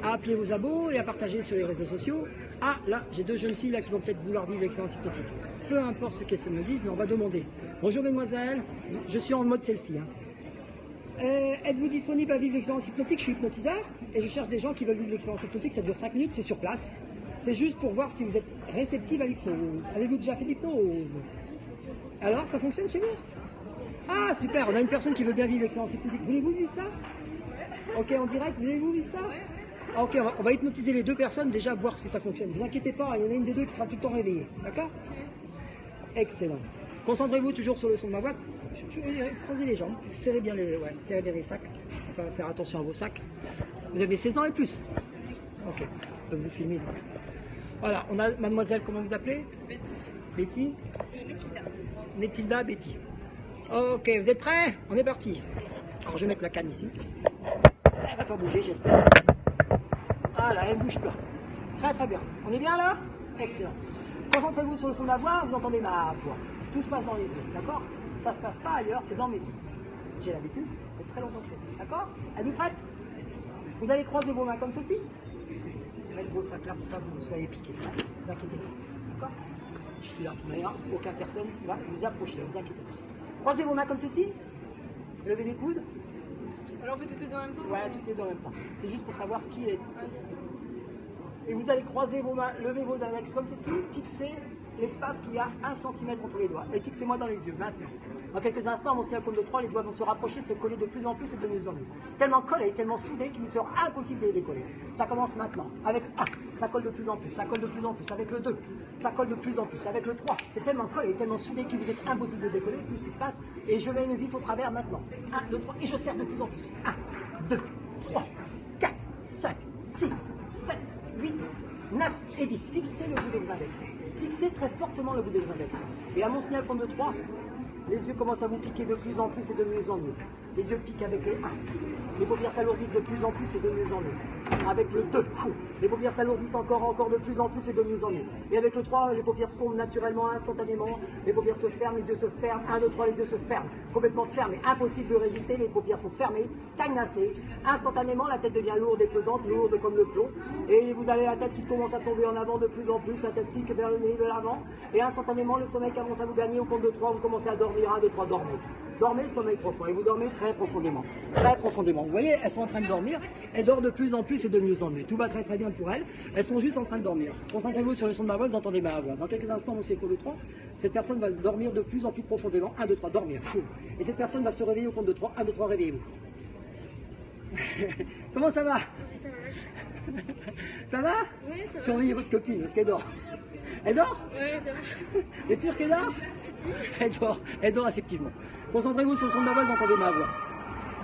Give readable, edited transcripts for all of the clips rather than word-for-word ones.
à appeler vos abos et à partager sur les réseaux sociaux. Ah, là, j'ai deux jeunes filles là qui vont peut-être vouloir vivre l'expérience hypnotique. Peu importe ce qu'elles me disent, mais on va demander. Bonjour mesdemoiselles, je suis en mode selfie. Êtes-vous disponible à vivre l'expérience hypnotique? Je suis hypnotiseur et je cherche des gens qui veulent vivre l'expérience hypnotique. Ça dure 5 minutes, c'est sur place. C'est juste pour voir si vous êtes réceptive à l'hypnose. Avez-vous déjà fait l'hypnose? Alors, ça fonctionne chez vous? Ah, super, on a une personne qui veut bien vivre l'expérience hypnotique. Voulez-vous vivre ça? Ok, en direct, voulez-vous vivre ça? Ok, on va hypnotiser les deux personnes, déjà voir si ça fonctionne. Ne vous inquiétez pas, il y en a une des deux qui sera tout le temps réveillée. D'accord? Excellent. Concentrez-vous toujours sur le son de ma voix. Croisez les jambes, serrez bien les sacs. Enfin, faire attention à vos sacs. Vous avez 16 ans et plus? Ok, je peux vous filmer donc. Voilà, on a mademoiselle, comment vous appelez? Betty. Betty? Et Mathilda. Mathilda, Betty. Ok, vous êtes prêts? On est parti. Alors, je vais mettre la canne ici. Elle va pas bouger, j'espère. Voilà, elle bouge pas. Très très bien. On est bien là? Excellent. Concentrez-vous sur le son de ma voix, vous entendez ma voix. Tout se passe dans les yeux, d'accord? Ça se passe pas ailleurs, c'est dans mes yeux. J'ai l'habitude, ça fait très longtemps que je fais ça, d'accord? Êtes-vous prête? Vous allez croiser vos mains comme ceci. Mettre vos sacs là pour pas que vous soyez piqués. Ne vous inquiétez pas, d'accord? Je suis là de toute manière, aucune personne va vous approcher, ne vous inquiétez pas. Croisez vos mains comme ceci. Levez les coudes. Alors on fait toutes les deux en même temps? Ouais, toutes les deux en même temps. C'est juste pour savoir qui est. Et vous allez croiser vos mains, lever vos index comme ceci, fixez l'espace qu'il y a 1 cm entre les doigts. Et fixez-moi dans les yeux, maintenant. Dans quelques instants, mon signal compte de 3, les doigts vont se rapprocher, se coller de plus en plus et de mieux en mieux. Tellement collés, tellement soudés qu'il vous sera impossible de les décoller. Ça commence maintenant. Avec 1, ça colle de plus en plus, ça colle de plus en plus. Avec le 2, ça colle de plus en plus. Avec le 3, c'est tellement collé, tellement soudé qu'il vous est impossible de décoller. Plus il se passe. Et je mets une vis au travers maintenant. 1, 2, 3, et je serre de plus en plus. 1, 2, 3, 4, 5, 6, 7, 8, 9 et 10. Fixez le bout de l'index. Fixez très fortement le bout de l'index. Et à mon signal compte de 3, les yeux commencent à vous piquer de plus en plus et de mieux en mieux. Les yeux piquent avec le 1. Les paupières s'alourdissent de plus en plus et de mieux en mieux. Avec le 2, les paupières s'alourdissent encore de plus en plus et de mieux en mieux. Et avec le 3, les paupières se tombent naturellement, instantanément. Les paupières se ferment, les yeux se ferment. 1, 2, 3, les yeux se ferment. Complètement fermés. Impossible de résister, les paupières sont fermées, cadenassées. Instantanément, la tête devient lourde et pesante, lourde comme le plomb. Et vous avez la tête qui commence à tomber en avant de plus en plus. La tête pique vers le nez de l'avant. Et instantanément, le sommeil commence à vous gagner. Au compte de 3, vous commencez à dormir. 1, 2, 3, dormez. Dormez, sommeil profond. Et vous dormez très profondément. Très profondément. Vous voyez, elles sont en train de dormir. Elles dorment de plus en plus et de mieux en mieux. Tout va très très bien pour elles. Elles sont juste en train de dormir. Concentrez-vous sur le son de ma voix, vous entendez ma voix. Dans quelques instants, mon séco de 3, cette personne va dormir de plus en plus profondément. 1, 2, 3, dormir. Fou. Et cette personne va se réveiller au compte de 3. 1, 2, 3, réveillez-vous. Comment ça va? Ça va? Oui, ça va. Surveillez votre copine, est-ce qu'elle dort? Elle dort? Oui, elle dort. T'es sûr qu'elle dort? Elle dort effectivement. Concentrez-vous sur le son de ma voix, vous entendez ma voix.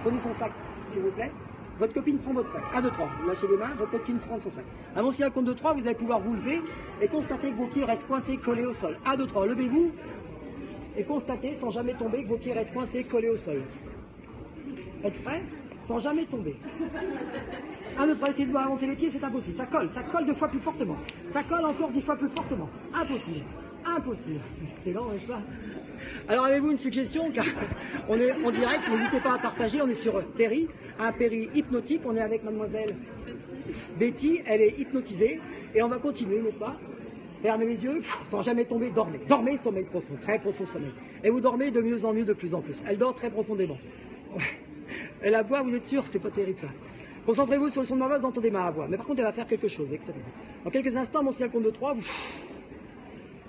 Prenez son sac, s'il vous plaît. Votre copine prend votre sac. 1, 2, 3. Vous lâchez les mains, votre copine prend son sac. À mon signal compte de 3, vous allez pouvoir vous lever et constater que vos pieds restent coincés, collés au sol. 1, 2, 3, levez-vous et constatez sans jamais tomber que vos pieds restent coincés, collés au sol. Êtes prêts? Sans jamais tomber. 1, 2, 3, essayez de avancer les pieds, c'est impossible. Ça colle 2 fois plus fortement. Ça colle encore 10 fois plus fortement. Impossible. Impossible. Excellent, n'est-ce pas? Alors avez-vous une suggestion? Car on est en direct, n'hésitez pas à partager, on est sur Péri, un Péri hypnotique, on est avec mademoiselle Betty, elle est hypnotisée, et on va continuer, n'est-ce pas? Fermez les yeux, sans jamais tomber, dormez. Dormez, sommeil profond, très profond sommeil. Et vous dormez de mieux en mieux, de plus en plus. Elle dort très profondément. Et la voix, vous êtes sûr, c'est pas terrible ça. Concentrez-vous sur le son de ma voix, vous entendez ma voix. Mais par contre, elle va faire quelque chose. Dans quelques instants, mon signal compte de 3,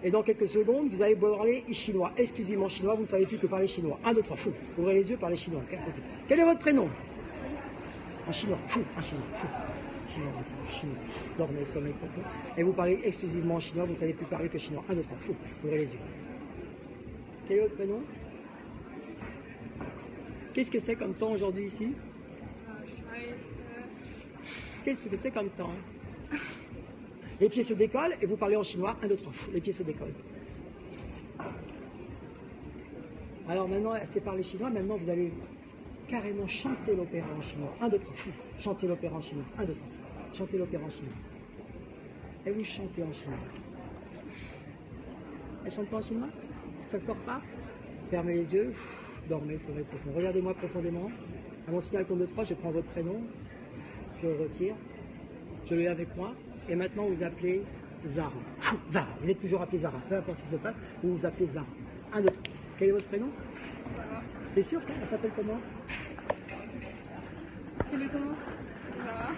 et dans quelques secondes, vous allez parler chinois, exclusivement chinois, vous ne savez plus que parler chinois. 1, 2, 3, fou. Ouvrez les yeux, parlez chinois. Quel est votre prénom? En chinois, fou, en chinois, fou. Chinois, chinois, dormez, sommeil profond. Et vous parlez exclusivement en chinois, vous ne savez plus parler que chinois. 1, 2, 3, fou. Ouvrez les yeux. Quel est votre prénom? Qu'est-ce que c'est comme temps aujourd'hui ici? Qu'est-ce que c'est comme temps? Les pieds se décollent et vous parlez en chinois. 1, 2, 3, les pieds se décollent. Alors maintenant, c'est parler chinois. Maintenant, vous allez carrément chanter l'opéra en chinois. 1, 2, 3, chantez l'opéra en chinois. 1, 2, 3, chantez l'opéra en chinois. Et vous chantez en chinois. Elle chante pas en chinois? Ça sort pas? Fermez les yeux. Dormez, sommeil profond. Regardez-moi profondément. À mon signal compte de 3, je prends votre prénom. Je le retire. Je l'ai avec moi. Et maintenant, vous appelez Zara. Zara. Vous êtes toujours appelé Zara. Peu importe ce qui se passe, vous vous appelez Zara. 1, 2, 3. Quel est votre prénom? Zara. C'est sûr ça? Elle s'appelle comment? Tu veux comment? Zara.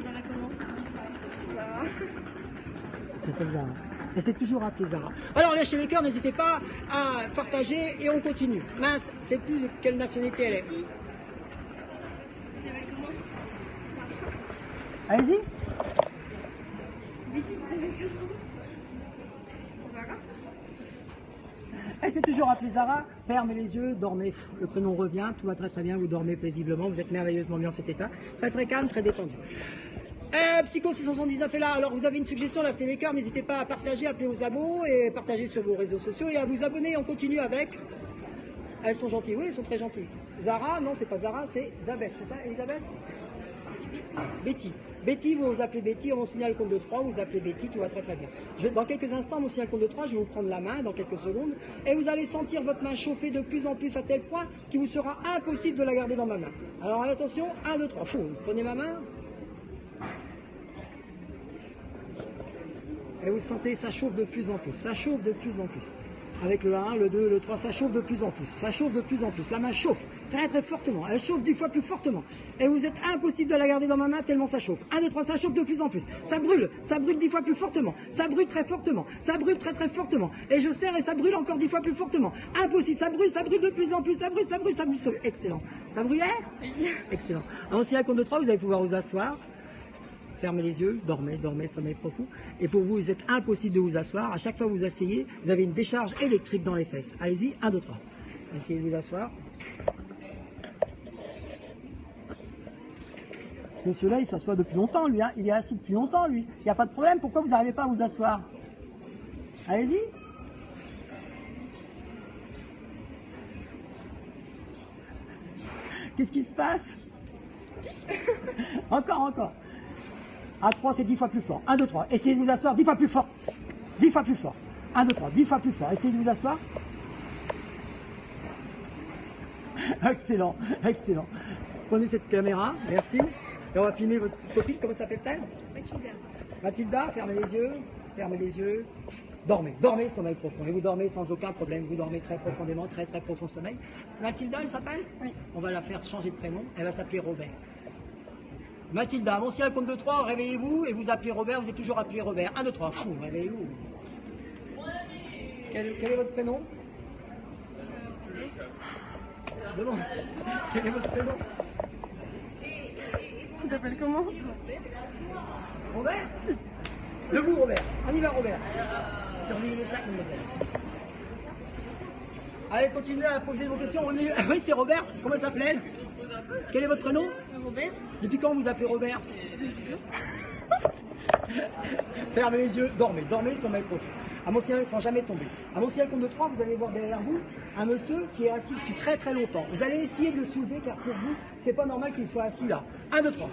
Zara comment? Zara. Elle s'appelle Zara. Elle s'est toujours appelée Zara. Alors, lâchez les cœurs, n'hésitez pas à partager et on continue. Mince, c'est plus de quelle nationalité elle est. Tu t'appelles comment? Zara. Allez-y. Betty, tu t'appelles comment? Zara. Elle s'est toujours appelée Zara. Fermez les yeux, dormez. Le prénom revient, tout va très très bien, vous dormez paisiblement, vous êtes merveilleusement bien en cet état. Très très calme, très détendu. Psycho 679 est là. Alors vous avez une suggestion, là c'est les cœurs, n'hésitez pas à partager, appeler aux abos et partager sur vos réseaux sociaux et à vous abonner. On continue avec. Elles sont gentilles, oui, elles sont très gentilles. Zara, non, c'est pas Zara, c'est Zabeth, c'est ça, Elisabeth? C'est Betty. Betty. Betty, vous appelez Betty, on signale le compte de 3, vous appelez Betty, tout va très très bien. Dans quelques instants, on signale le compte de 3, je vais vous prendre la main dans quelques secondes, et vous allez sentir votre main chauffer de plus en plus à tel point qu'il vous sera impossible de la garder dans ma main. Alors attention, 1, 2, 3, fou, prenez ma main. Et vous sentez, ça chauffe de plus en plus, ça chauffe de plus en plus. Avec le 1, le 2, le 3, ça chauffe de plus en plus, ça chauffe de plus en plus. La main chauffe très très fortement, elle chauffe 10 fois plus fortement. Et vous êtes impossible de la garder dans ma main tellement ça chauffe. 1, 2, 3, ça chauffe de plus en plus. Ça brûle 10 fois plus fortement, ça brûle très fortement, ça brûle très très fortement. Et je serre et ça brûle encore 10 fois plus fortement. Impossible, ça brûle de plus en plus, ça brûle. Excellent. Ça brûlait? Excellent. Alors si à compte de 3, vous allez pouvoir vous asseoir. Fermez les yeux, dormez, sommeil profond. Et pour vous, il est impossible de vous asseoir. À chaque fois que vous asseyez, vous avez une décharge électrique dans les fesses. Allez-y, 1, 2, 3. Essayez de vous asseoir. Ce monsieur-là, il s'assoit depuis longtemps, lui. Hein. Il est assis depuis longtemps, lui. Il n'y a pas de problème. Pourquoi vous n'arrivez pas à vous asseoir? Allez-y. Qu'est-ce qui se passe? Encore. À 3, c'est 10 fois plus fort. 1, 2, 3. Essayez de vous asseoir 10 fois plus fort. 10 fois plus fort. 1, 2, 3. 10 fois plus fort. Essayez de vous asseoir. Excellent. Prenez cette caméra. Merci. Et on va filmer votre copine. Comment s'appelle-t-elle? Mathilda. Mathilda, fermez les yeux. Dormez, sommeil profond. Et vous dormez sans aucun problème. Vous dormez très profondément, très très profond sommeil. Mathilda, elle s'appelle? Oui. On va la faire changer de prénom. Elle va s'appeler Robert. Mathilda, mon signal compte de 3, réveillez-vous et vous appelez Robert, vous êtes toujours appelé Robert. 1, 2, 3, fou, réveillez-vous. Quel est votre prénom? Demande. Quel est votre prénom? Tu t'appelles comment? Robert? Debout, Robert. On y va, Robert. Surveillez les sacs, mademoiselle. Allez, continuez à poser vos questions. Oui, c'est Robert. Comment s'appelle? Quel est votre prénom? Robert. Depuis quand vous appelez Robert? Depuis toujours. Fermez les yeux, dormez, sommeil profond. À mon signal, sans jamais tomber. À mon signal compte de 3, vous allez voir derrière vous un monsieur qui est assis depuis très très longtemps. Vous allez essayer de le soulever car pour vous, c'est pas normal qu'il soit assis là. 1, 2, 3.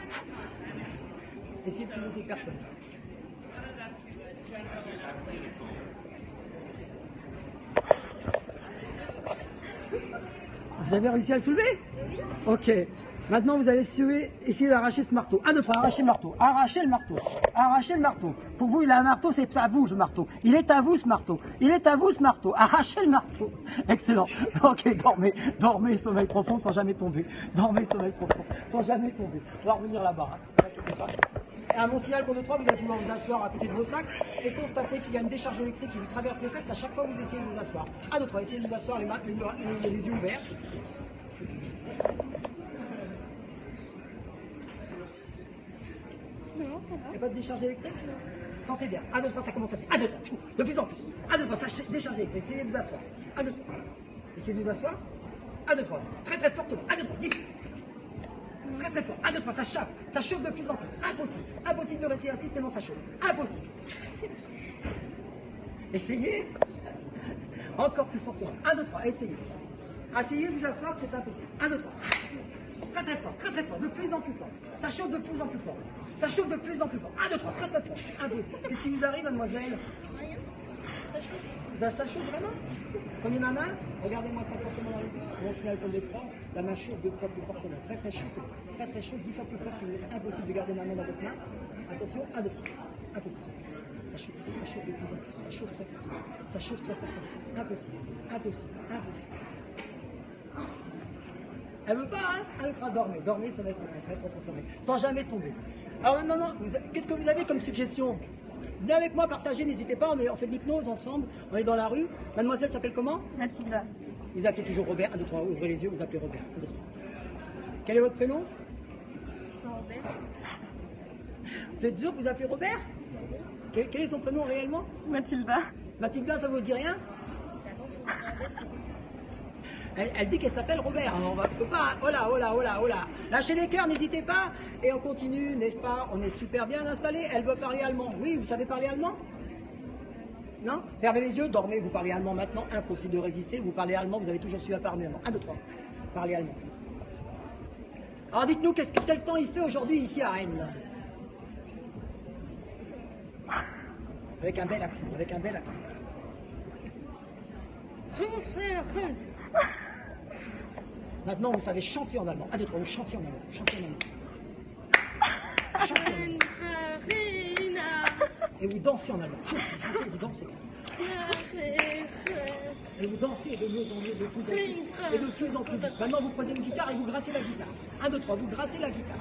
Essayez de soulever cette personne. Vous avez réussi à le soulever? Oui. Ok. Maintenant, vous allez essayer d'arracher ce marteau. 1, 2, 3, arrachez le marteau. Arrachez le marteau. Arrachez le marteau. Pour vous, il a un marteau, c'est à vous, le marteau. Il est à vous, ce marteau. Arrachez le marteau. Excellent. Ok, dormez, sommeil profond sans jamais tomber. Dormez, sommeil profond sans jamais tomber. On va revenir là-bas. Hein. Et à mon signal compte de 3, vous allez pouvoir vous asseoir à côté de vos sacs et constater qu'il y a une décharge électrique qui vous traverse les fesses à chaque fois que vous essayez de vous asseoir. 1, 2, 3, essayez de vous asseoir les yeux ouverts. Non, ça va. Il n'y a pas de décharge électrique? Sentez bien. 1, 2, 3, ça commence à... 1, 2, 3, de plus en plus. 1, 2, 3, ça décharge électrique. Essayez de vous asseoir. 1, 2, 3. Essayez de vous asseoir. 1, 2, 3. Très très fortement. 1, 2, 3. 10. Très très fort. 1, 2, 3, ça chauffe de plus en plus. Impossible de rester assis tellement ça chauffe. Impossible. Essayez. Encore plus fortement. 1, 2, 3, essayez. Essayez de vous asseoir, c'est impossible. 1, 2, 3. Très fort, de plus en plus fort. Ça chauffe de plus en plus fort. 1, 2, 3, très fort. 1, 2. Qu'est-ce qui vous arrive, mademoiselle? Rien. Ça chauffe. Ça chauffe vraiment. Prenez ma main, regardez-moi très fortement dans les yeux. On signale comme des 3, la main chauffe 2 fois plus fortement. Très très chaud, 10 fois plus fort qu'il est impossible de garder ma main dans votre main. Attention, 1, 2, 3. Impossible. Ça chauffe de plus en plus, ça chauffe très fortement. Ça chauffe très fortement. Impossible, impossible, impossible. Elle veut pas, hein? 1, 2, 3, dormez, ça va être un très profond sommeil. Sans jamais tomber. Alors maintenant, qu'est-ce que vous avez comme suggestion? Venez avec moi, partagez, n'hésitez pas, on fait de l'hypnose ensemble, on est dans la rue. Mademoiselle s'appelle comment? Mathilda. Vous appelez toujours Robert, 1, 2, 3, ouvrez les yeux, vous appelez Robert, 1, 2, 3. Quel est votre prénom? Robert. Vous êtes sûr que vous appelez Robert? Quel est son prénom réellement? Mathilda. Mathilda, ça vous dit rien? Elle dit qu'elle s'appelle Robert, hein, on ne peut pas, oh là, oh là, oh là, oh là. Lâchez les cœurs, n'hésitez pas, et on continue, n'est-ce pas? On est super bien installé, elle veut parler allemand. Oui, vous savez parler allemand? Non? Fermez les yeux, dormez, vous parlez allemand maintenant, impossible de résister, vous parlez allemand, vous avez toujours su à parler allemand. 1, 2, 3, parlez allemand. Alors dites-nous, quel temps il fait aujourd'hui ici à Rennes? Avec un bel accent, avec un bel accent. Maintenant, vous savez chanter en allemand. 1, 2, 3, vous chantez en allemand. Chantez en allemand. Chantez en allemand. Et vous dansez en allemand. Chantez, vous dansez. Et vous dansez de mieux en mieux, de plus en plus. Et de plus en plus vite. Maintenant, vous prenez une guitare et vous grattez la guitare. 1, 2, 3, vous grattez la guitare.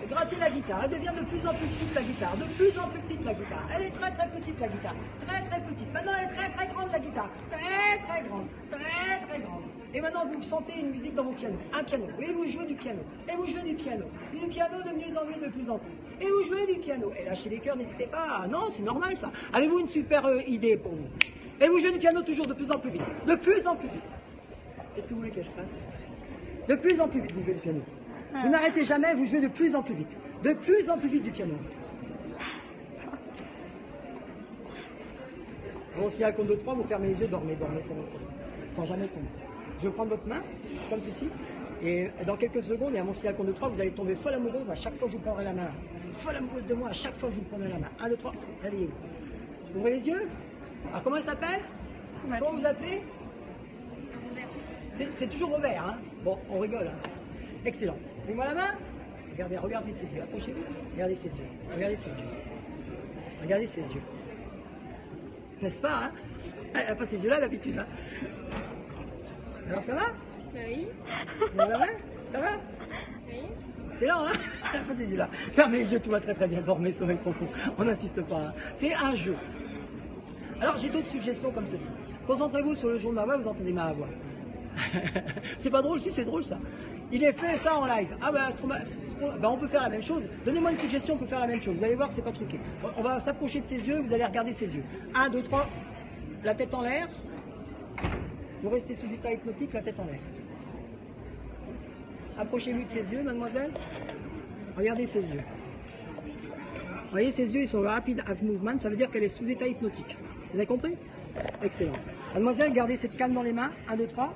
Grattez la guitare, elle devient de plus en plus petite la guitare, de plus en plus petite la guitare. Elle est très très petite la guitare, très très petite. Maintenant elle est très très grande la guitare, très très grande, très très grande. Et maintenant vous sentez une musique dans vos pianos, un piano, et vous jouez du piano, et vous jouez du piano de mieux en mieux, de plus en plus. Et vous jouez du piano, et lâchez les cœurs, n'hésitez pas, ah non c'est normal ça. Avez-vous une super idée pour vous? Et vous jouez du piano toujours de plus en plus vite, de plus en plus vite. Qu'est-ce que vous voulez qu'elle fasse? De plus en plus vite vous jouez du piano. Vous n'arrêtez jamais, vous jouez de plus en plus vite du piano. On signale compte de 3, vous fermez les yeux, dormez, sans jamais tomber. Je vais prendre votre main, comme ceci, et dans quelques secondes, et à mon signal compte de 3, vous allez tomber folle amoureuse à chaque fois que je vous prendrai la main. Folle amoureuse de moi à chaque fois que je vous prendrai la main. 1, 2, 3, réveillez-vous. Ouvrez les yeux. Alors comment elle s'appelle? Comment vous appelez? C'est toujours Robert, hein? Bon, on rigole, hein? Excellent. Donnez-moi la main. Regardez ses yeux. Approchez-vous. Regardez ses yeux. Regardez ses yeux. Regardez ses yeux. N'est-ce pas, hein? Elle n'a pas ces yeux-là d'habitude, hein? Alors ça va? Oui. Donnez-moi la main. Ça va? Oui. Excellent, hein? Elle n'a pas ces yeux-là. Fermez les yeux, tout va très très bien. Dormez, sommeil profond. On n'insiste pas, hein? C'est un jeu. Alors j'ai d'autres suggestions comme ceci. Concentrez-vous sur le jour de ma voix, vous entendez ma voix. C'est pas drôle, si c'est drôle ça. Il est fait ça en live. Ah bah, on peut faire la même chose. Donnez-moi une suggestion, on peut faire la même chose. Vous allez voir que c'est pas truqué. On va s'approcher de ses yeux, vous allez regarder ses yeux. 1, 2, 3, la tête en l'air. Vous restez sous état hypnotique, la tête en l'air. Approchez-vous de ses yeux, mademoiselle. Regardez ses yeux. Vous voyez, ses yeux, ils sont rapid eye movement, ça veut dire qu'elle est sous état hypnotique. Vous avez compris? Excellent. Mademoiselle, gardez cette canne dans les mains. 1, 2, 3.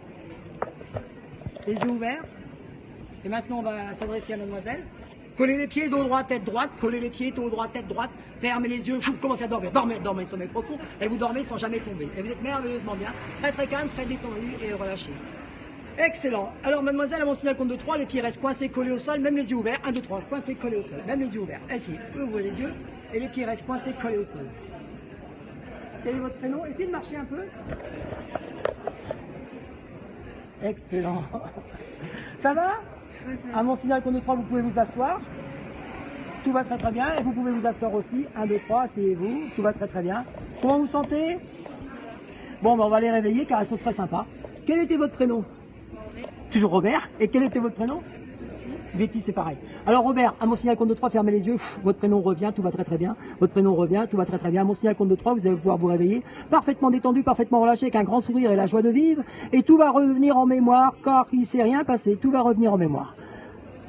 Les yeux ouverts. Et maintenant, on va s'adresser à mademoiselle. Collez les pieds, dos droit, tête droite. Collez les pieds, dos droit, tête droite. Fermez les yeux, vous commencez à dormir. Dormez, sommeil profond. Et vous dormez sans jamais tomber. Et vous êtes merveilleusement bien. Très très calme, très détendu et relâché. Excellent. Alors mademoiselle, à mon signal compte de 3, les pieds restent coincés, collés au sol, même les yeux ouverts. 1, 2, 3, coincés, collés au sol. Même les yeux ouverts. Ainsi, ouvrez les yeux. Et les pieds restent coincés, collés au sol. Quel est votre prénom? Essayez de marcher un peu. Excellent. Ça va? À mon signal compte de 3, vous pouvez vous asseoir. Tout va très très bien. Et vous pouvez vous asseoir aussi. 1, 2, 3, asseyez-vous. Tout va très très bien. Comment vous sentez? Bon, ben on va les réveiller car elles sont très sympas. Quel était votre prénom? Robert. Toujours Robert. Et quel était votre prénom? Betty, c'est pareil. Alors Robert, à mon signal compte de 3, fermez les yeux. Votre prénom revient, tout va très très bien. Votre prénom revient, tout va très très bien. À mon signal compte de 3, vous allez pouvoir vous réveiller parfaitement détendu, parfaitement relâché, avec un grand sourire et la joie de vivre. Et tout va revenir en mémoire, car il ne s'est rien passé. Tout va revenir en mémoire.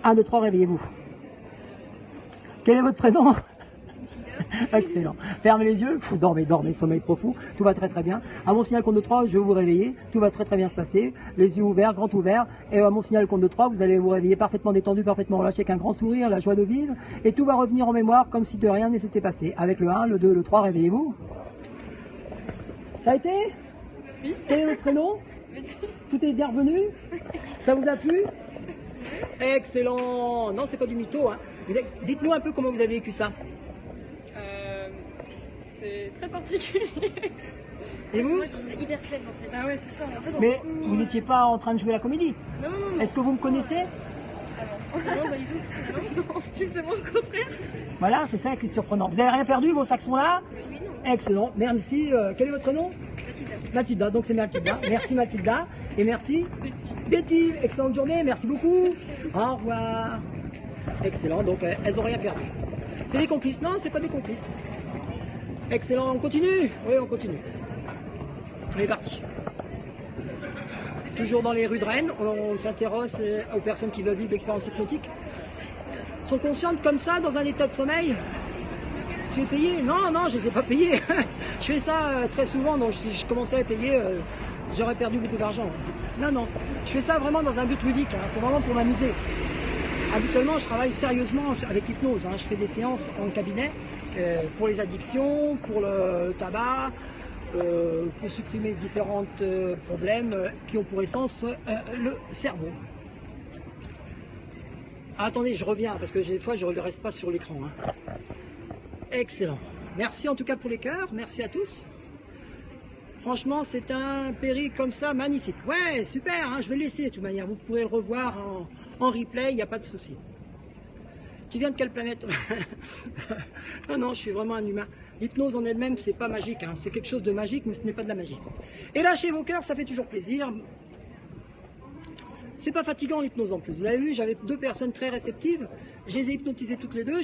1, 2, 3, réveillez-vous. Quel est votre prénom? Excellent. Fermez les yeux, dormez, sommeil profond, tout va très très bien. À mon signal compte de 3, je vais vous réveiller, tout va très très bien se passer, les yeux ouverts, grand ouverts, et à mon signal compte de 3, vous allez vous réveiller parfaitement détendu, parfaitement relâché, avec un grand sourire, la joie de vivre, et tout va revenir en mémoire comme si de rien ne s'était passé. Avec le 1, le 2, le 3, réveillez-vous. Ça a été? Oui. Quel est votre prénom? Tout est bien revenu? Ça vous a plu? Excellent. Non, c'est pas du mytho. Hein. Dites-nous un peu comment vous avez vécu ça. C'est très particulier. Et vous? Moi, je me sentais hyper faible en fait. Ah ouais, c'est ça. En fait, on Mais se- vous n'étiez pas en train de jouer la comédie. Non, non, non. Est-ce que vous me connaissez? Non, pas du tout. Ah, non. Justement, au contraire. Voilà, c'est ça qui est surprenant. Vous n'avez rien perdu, vos sacs sont là? Oui, non. Excellent. Merci. Quel est votre nom? Mathilda. Mathilda, donc c'est Mathilda. Merci Mathilda. Et merci Petit. Betty. Excellente journée, merci beaucoup. Au revoir. Excellent, donc elles n'ont rien perdu. C'est des complices? Non, c'est pas des complices. Excellent, on continue? Oui, on continue. On est parti. Toujours dans les rues de Rennes, on s'intéresse aux personnes qui veulent vivre l'expérience hypnotique. Sont conscientes comme ça, dans un état de sommeil? Tu es payé? Non, non, je ne les ai pas payés. Je fais ça très souvent, donc si je commençais à payer, j'aurais perdu beaucoup d'argent. Non, non, je fais ça vraiment dans un but ludique, hein. C'est vraiment pour m'amuser. Habituellement, je travaille sérieusement avec l'hypnose, hein. Je fais des séances en cabinet pour les addictions, pour le tabac, pour supprimer différents problèmes qui ont pour essence le cerveau. Ah, attendez, je reviens, parce que des fois, je ne reste pas sur l'écran. Hein. Excellent. Merci en tout cas pour les cœurs. Merci à tous. Franchement, c'est un péri comme ça magnifique. Ouais, super, hein, je vais le laisser de toute manière. Vous pourrez le revoir en replay, il n'y a pas de souci. Tu viens de quelle planète? Non, non, je suis vraiment un humain. L'hypnose en elle-même, c'est pas magique. Hein. C'est quelque chose de magique, mais ce n'est pas de la magie. Et lâchez vos cœurs, ça fait toujours plaisir. C'est pas fatigant l'hypnose en plus. Vous avez vu, j'avais 2 personnes très réceptives. Je les ai hypnotisées toutes les deux.